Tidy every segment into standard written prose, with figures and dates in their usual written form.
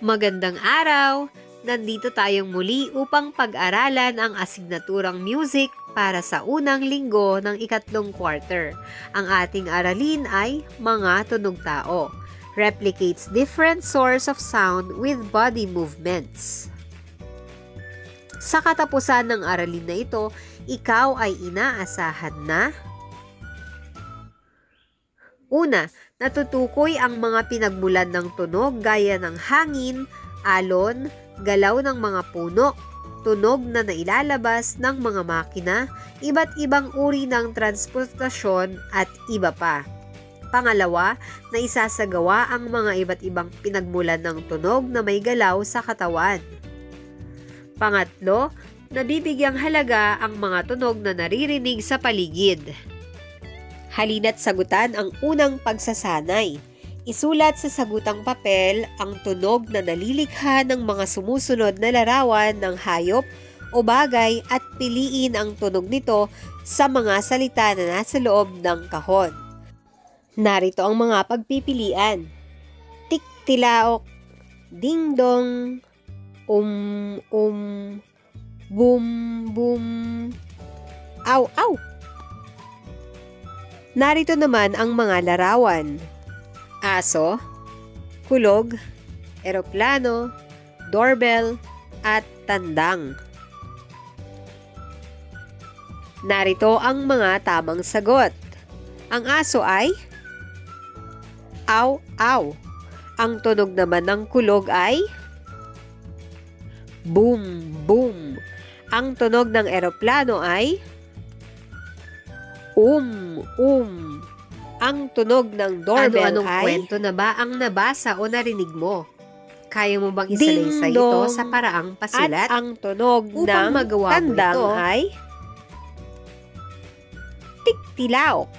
Magandang araw! Nandito tayong muli upang pag-aralan ang asignaturang music para sa unang linggo ng ikatlong quarter. Ang ating aralin ay mga tunog tao. Replicates different source of sound with body movements. Sa katapusan ng aralin na ito, ikaw ay inaasahan na una, natutukoy ang mga pinagmulan ng tunog gaya ng hangin, alon, galaw ng mga puno, tunog na nailalabas ng mga makina, iba't ibang uri ng transportasyon at iba pa. Pangalawa, na isasagawa ang mga iba't ibang pinagmulan ng tunog na may galaw sa katawan. Pangatlo, nabibigyang halaga ang mga tunog na naririnig sa paligid. Halina't sagutan ang unang pagsasanay. Isulat sa sagutang papel ang tunog na nalilikha ng mga sumusunod na larawan ng hayop o bagay at piliin ang tunog nito sa mga salita na nasa loob ng kahon. Narito ang mga pagpipilian. Tik-tilaok, ding-dong, boom-boom, aw-aw. Narito naman ang mga larawan. Aso, kulog, eroplano, doorbell, at tandang. Narito ang mga tamang sagot. Ang aso ay aw-aw. Ang tunog naman ng kulog ay boom-boom. Ang tunog ng eroplano ay Ang tunog ng doorbell Ano-anong ay kwento na ba ang nabasa o narinig mo? Kaya mo bang isalaysay ito ding-dong. sa paraang pasulat? At ang tunog Upang ng magawa mo tandang ito, ay tik-tilaok.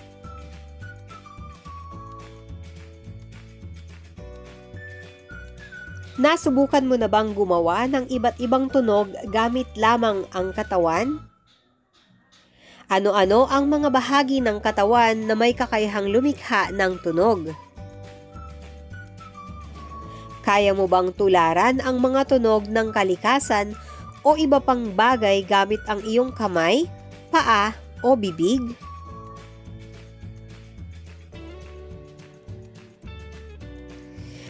Nasubukan mo na bang gumawa ng iba't ibang tunog gamit lamang ang katawan? Ano-ano ang mga bahagi ng katawan na may kakayahang lumikha ng tunog? Kaya mo bang tularan ang mga tunog ng kalikasan o iba pang bagay gamit ang iyong kamay, paa o bibig?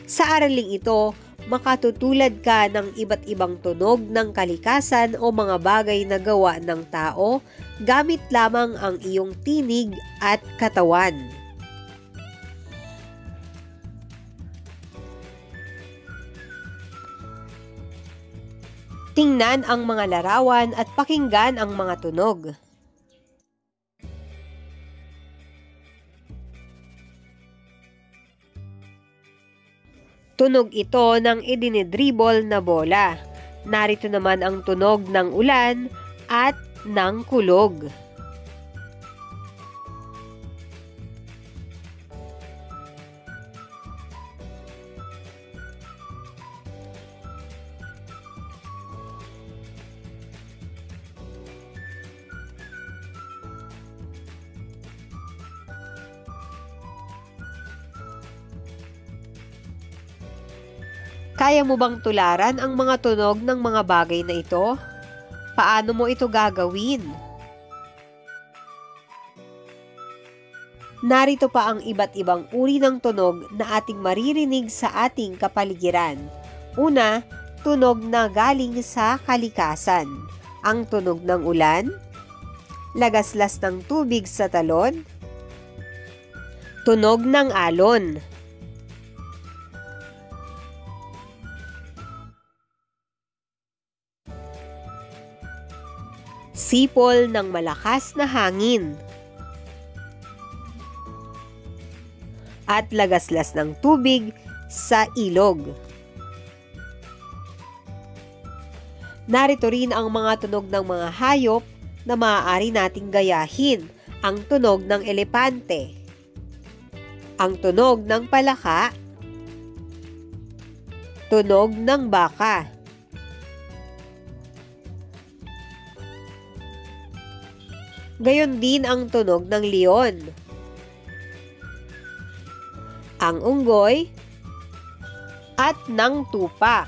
Sa araling ito, makatutulad ka ng iba't ibang tunog ng kalikasan o mga bagay na gawa ng tao gamit lamang ang iyong tinig at katawan. Tingnan ang mga larawan at pakinggan ang mga tunog. Tunog ito ng idinidribble na bola. Narito naman ang tunog ng ulan at ng kulog. Kaya mo bang tularan ang mga tunog ng mga bagay na ito? Paano mo ito gagawin? Narito pa ang iba't ibang uri ng tunog na ating maririnig sa ating kapaligiran. Una, tunog na galing sa kalikasan. Ang tunog ng ulan, lagaslas ng tubig sa talon, tunog ng alon. Sipol ng malakas na hangin. At lagaslas ng tubig sa ilog. Narito rin ang mga tunog ng mga hayop na maaari nating gayahin. Ang tunog ng elepante, ang tunog ng palaka, tunog ng baka. Gayon din ang tunog ng leon, ang unggoy, at ng tupa.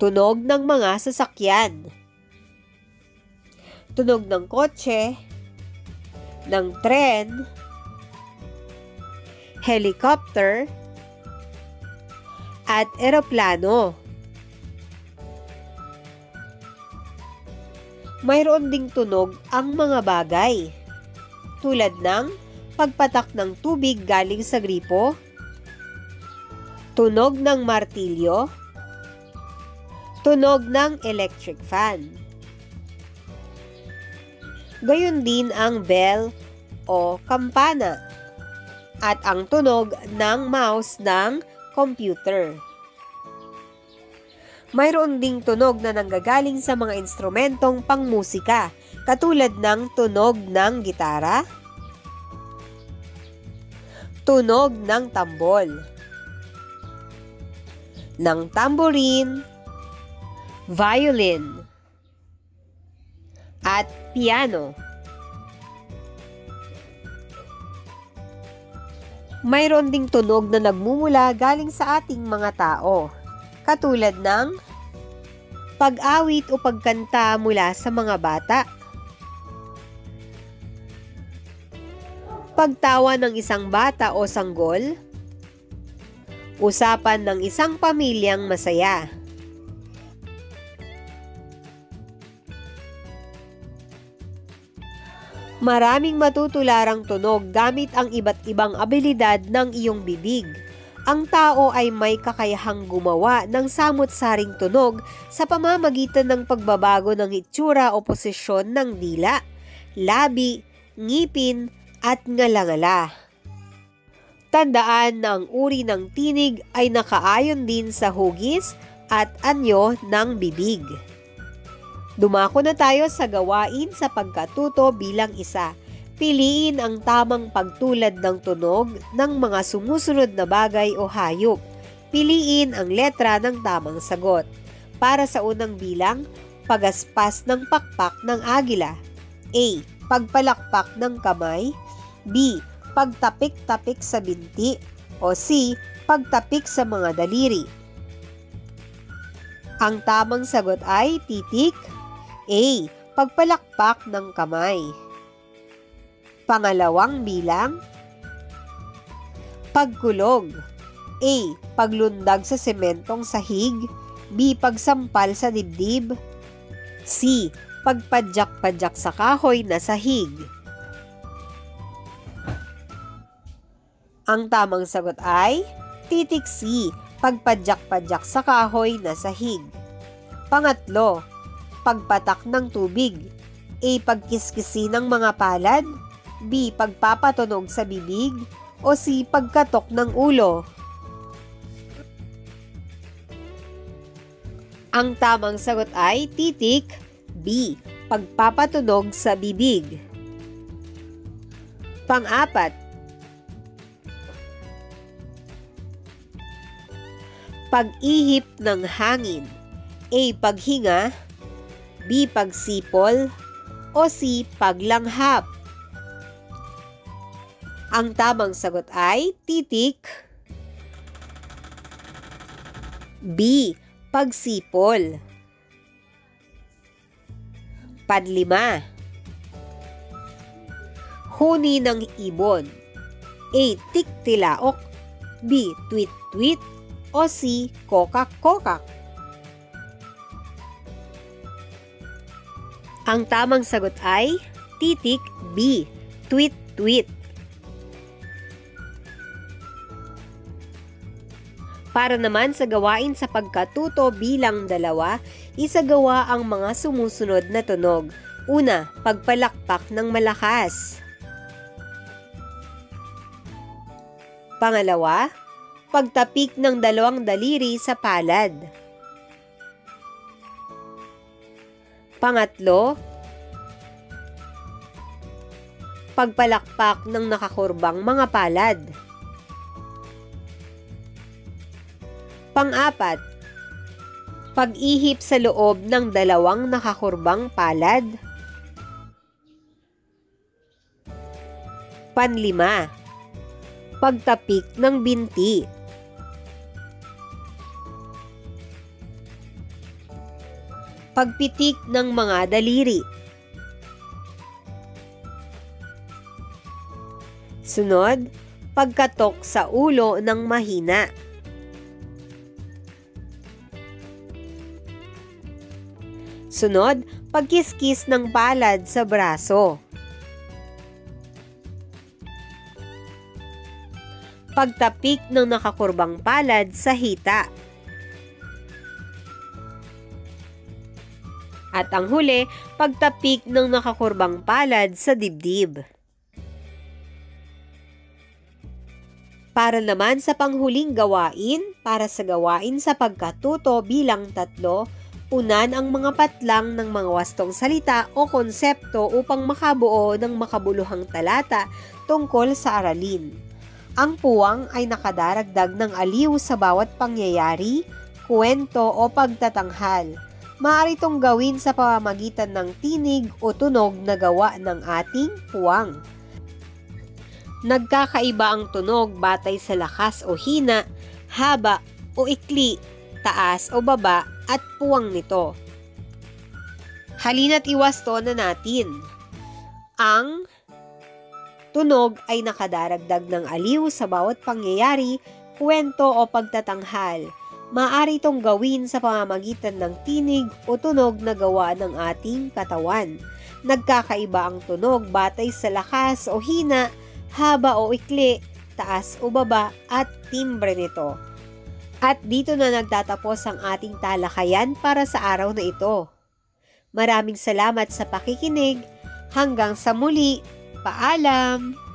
Tunog ng mga sasakyan. Tunog ng kotse, ng tren, helicopter, at eroplano. Mayroon ding tunog ang mga bagay, tulad ng pagpatak ng tubig galing sa gripo, tunog ng martilyo, tunog ng electric fan. Gayon din ang bell o kampana at ang tunog ng mouse ng computer. Mayroon ding tunog na nanggagaling sa mga instrumentong pangmusika, katulad ng tunog ng gitara, tunog ng tambol, ng tambourine, violin, at piano. Mayroon ding tunog na nagmumula galing sa ating mga tao, katulad ng pag-awit o pagkanta mula sa mga bata, pagtawa ng isang bata o sanggol, usapan ng isang pamilyang masaya. Maraming matutularang tunog gamit ang iba't ibang abilidad ng iyong bibig. Ang tao ay may kakayahang gumawa ng samut-saring tunog sa pamamagitan ng pagbabago ng itsura o posisyon ng dila, labi, ngipin, at ngalangala. Tandaan na ang uri ng tinig ay nakaayon din sa hugis at anyo ng bibig. Dumako na tayo sa gawain sa pagkatuto bilang isa. Piliin ang tamang pagtulad ng tunog ng mga sumusunod na bagay o hayop. Piliin ang letra ng tamang sagot. Para sa unang bilang, pagaspas ng pakpak ng agila. A. Pagpalakpak ng kamay. B. Pagtapik-tapik sa binti. O C. Pagtapik sa mga daliri. Ang tamang sagot ay titik. A. Pagpalakpak ng kamay. Pangalawang bilang, pagkulog. A. Paglundag sa sementong sahig. B. Pagsampal sa dibdib. C. Pagpadyak-padyak sa kahoy na sahig. Ang tamang sagot ay titik C. Pagpadyak-padyak sa kahoy na sahig. Pangatlo, pagpatak ng tubig. A. Pagkiskisi ng mga palad. B. Pagpapatunog sa bibig. O C. Pagkatok ng ulo. Ang tamang sagot ay titik B. Pagpapatunog sa bibig. Pang-apat, pag-ihip ng hangin. A. Paghinga. B. Pagsipol. O C. Paglanghap. Ang tamang sagot ay titik B. Pagsipol. Panlima, huni ng ibon. A. Tiktilaok. B. Tweet-tweet. O C. Kokak-kokak. Ang tamang sagot ay titik B. Tweet-tweet. Para naman sa gawain sa pagkatuto bilang 2, isagawa ang mga sumusunod na tunog. Una, pagpalakpak ng malakas. Pangalawa, pagtapik ng 2 daliri sa palad. Pangatlo, pagpalakpak ng nakakurbang mga palad. Pang-apat, pag-ihip sa loob ng 2 nakakurbang palad. Panlima, Pagtapik ng binti. Pagpitik ng mga daliri. Sunod, pagkatok sa ulo ng mahina. Sunod, pagkiskis ng palad sa braso. Pagtapik ng nakakurbang palad sa hita. At ang huli, pagtapik ng nakakurbang palad sa dibdib. Para naman sa panghuling gawain, para sa gawain sa pagkatuto bilang 3, unan ang mga patlang ng mga wastong salita o konsepto upang makabuo ng makabuluhang talata tungkol sa aralin. Ang puwang ay nakadaragdag ng aliw sa bawat pangyayari, kwento o pagtatanghal. Maaari itong gawin sa pamamagitan ng tinig o tunog na gawa ng ating puwang. Nagkakaiba ang tunog batay sa lakas o hina, haba o ikli, taas o baba at puwang nito. Halina't iwasto na natin. Ang tunog ay nakadaragdag ng aliw sa bawat pangyayari, kwento o pagtatanghal. Maaari itong gawin sa pamamagitan ng tinig o tunog na gawa ng ating katawan. Nagkakaiba ang tunog batay sa lakas o hina, haba o ikli, taas o baba at timbre nito. At dito na nagtatapos ang ating talakayan para sa araw na ito. Maraming salamat sa pakikinig. Hanggang sa muli. Paalam!